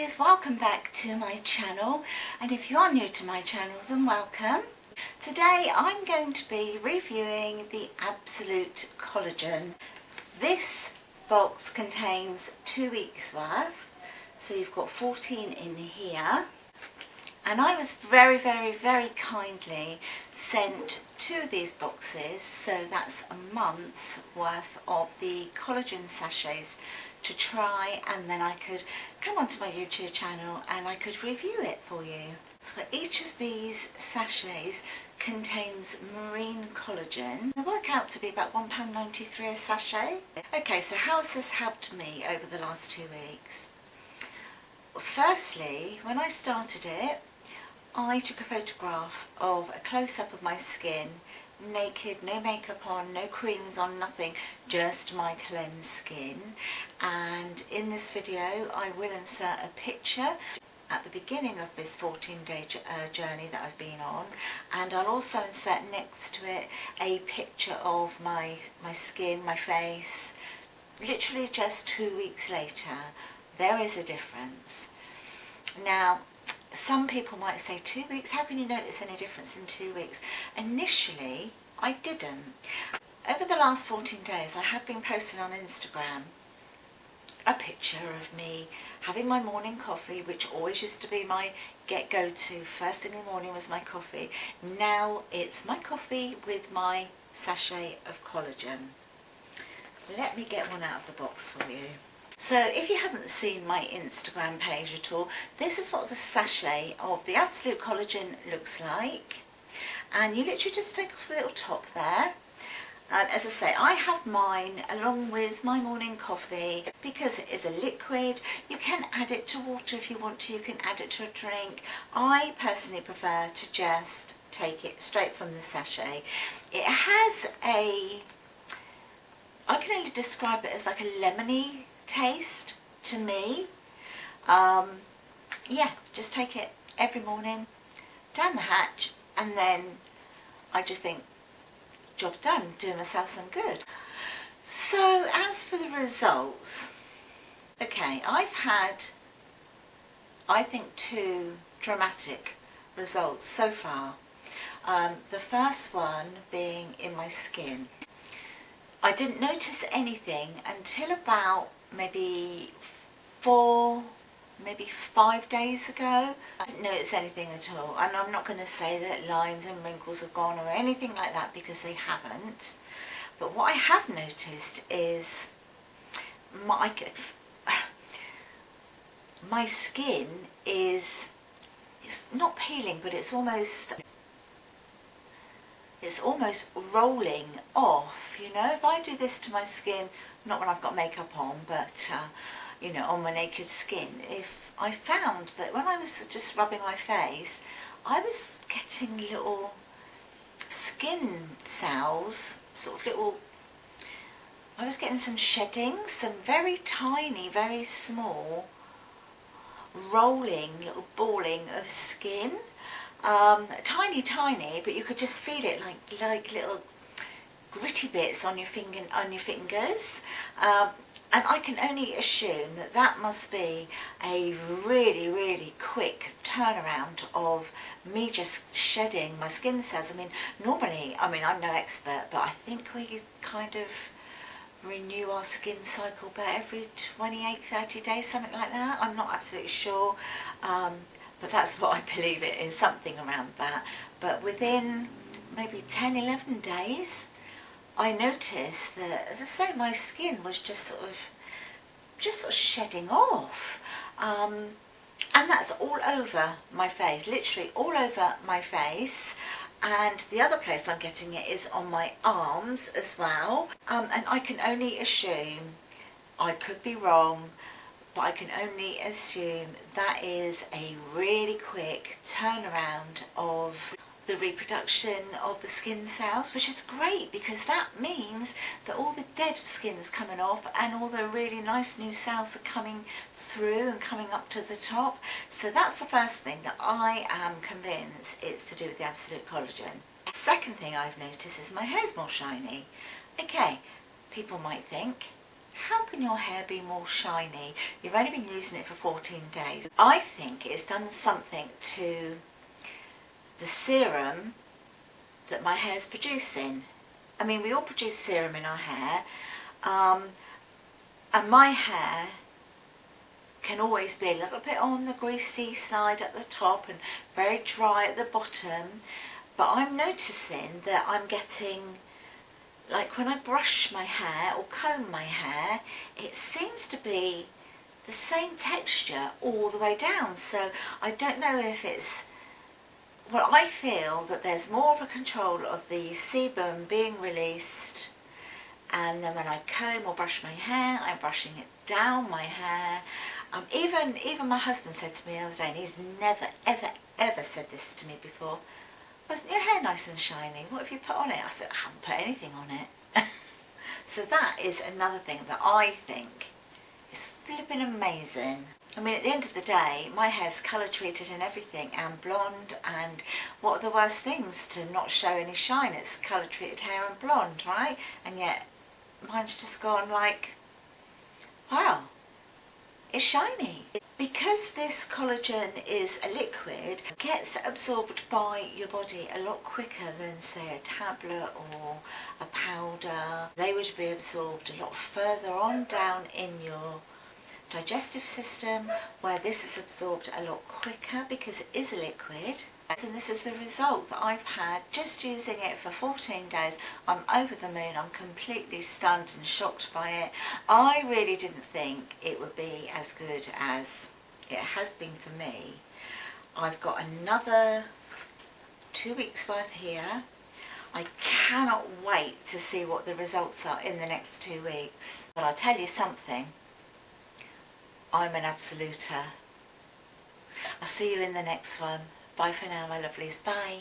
beauties, welcome back to my channel, and if you are new to my channel then welcome. Today I'm going to be reviewing the Absolute Collagen. This box contains 2 weeks worth, so you've got 14 in here, and I was very kindly sent 2 of these boxes, so that's a month's worth of the collagen sachets to try, and then I could come onto my YouTube channel and I could review it for you. So each of these sachets contains marine collagen. They work out to be about £1.93 a sachet. Okay, so how has this helped me over the last 2 weeks? Firstly, when I started it, I took a photograph of a close-up of my skin, naked, no makeup on, no creams on, nothing, just my cleansed skin. And in this video I will insert a picture at the beginning of this 14-day journey that I've been on, and I'll also insert next to it a picture of my skin, my face, literally just 2 weeks later. There is a difference. Now, some people might say 2 weeks, how can you notice any difference in 2 weeks? Initially, I didn't. Over the last 14 days, I have been posting on Instagram a picture of me having my morning coffee, which always used to be my go-to. First thing in the morning was my coffee. Now it's my coffee with my sachet of collagen. Let me get one out of the box for you. So if you haven't seen my Instagram page at all, this is what the sachet of the Absolute Collagen looks like. And you literally just take off the little top there. And as I say, I have mine along with my morning coffee because it is a liquid. You can add it to water if you want to, you can add it to a drink. I personally prefer to just take it straight from the sachet. It has I can only describe it as like a lemony taste to me. Yeah, just take it every morning, down the hatch, and then I just think, job done, doing myself some good. So as for the results, okay, I've had, I think, 2 dramatic results so far. The first one being in my skin. I didn't notice anything until about maybe 4, maybe 5 days ago. I didn't notice anything at all, and I'm not going to say that lines and wrinkles have gone or anything like that, because they haven't. But what I have noticed is my skin is, it's not peeling, but it's almost rolling off, you know. If I do this to my skin, not when I've got makeup on, but you know, on my naked skin, if I found that when I was just rubbing my face, I was getting little skin cells, sort of little, I was getting some shedding, some very tiny, very small, rolling, little balling of skin. Tiny, but you could just feel it like little gritty bits on your fingers. And I can only assume that that must be a really quick turnaround of me just shedding my skin cells. I mean, normally, I'm no expert, but I think we kind of renew our skin cycle about every 28-30 days, something like that. I'm not absolutely sure, but that's what I believe it is, something around that. But within maybe 10-11 days, I noticed that, as I say, my skin was just sort of shedding off, and that's all over my face, literally all over my face. And the other place I'm getting it is on my arms as well, and I can only assume, I could be wrong, but I can only assume that is a really quick turnaround of the reproduction of the skin cells, which is great, because that means that all the dead skin's coming off and all the really nice new cells are coming through and coming up to the top. So that's the first thing that I am convinced it's to do with the Absolute Collagen. The second thing I've noticed is my hair's more shiny. Okay, people might think, how can your hair be more shiny? You've only been using it for 14 days. I think it's done something to the serum that my hair's producing. I mean, we all produce serum in our hair, and my hair can always be a little bit on the greasy side at the top and very dry at the bottom, but I'm noticing that I'm getting, like when I brush my hair or comb my hair, it seems to be the same texture all the way down. So I don't know if it's, well, I feel that there's more of a control of the sebum being released, and then when I comb or brush my hair, I'm brushing it down my hair. Even my husband said to me the other day, and he's never, ever, ever said this to me before, wasn't your hair nice and shiny? What have you put on it? I said, I haven't put anything on it. So that is another thing that I think is flipping amazing. I mean, at the end of the day, my hair's colour treated and everything, and blonde, and what are the worst things to not show any shine? It's colour treated hair and blonde, right? And yet mine's just gone like, wow, it's shiny. Because this collagen is a liquid, it gets absorbed by your body a lot quicker than, say, a tablet or a powder. They would be absorbed a lot further on down in your digestive system, where this is absorbed a lot quicker because it is a liquid. And this is the result that I've had just using it for 14 days. I'm over the moon. I'm completely stunned and shocked by it. I really didn't think it would be as good as it has been for me. I've got another 2 weeks worth here. I cannot wait to see what the results are in the next 2 weeks. But I'll tell you something, I'm an absoluter. I'll see you in the next one. Bye for now, my lovelies. Bye.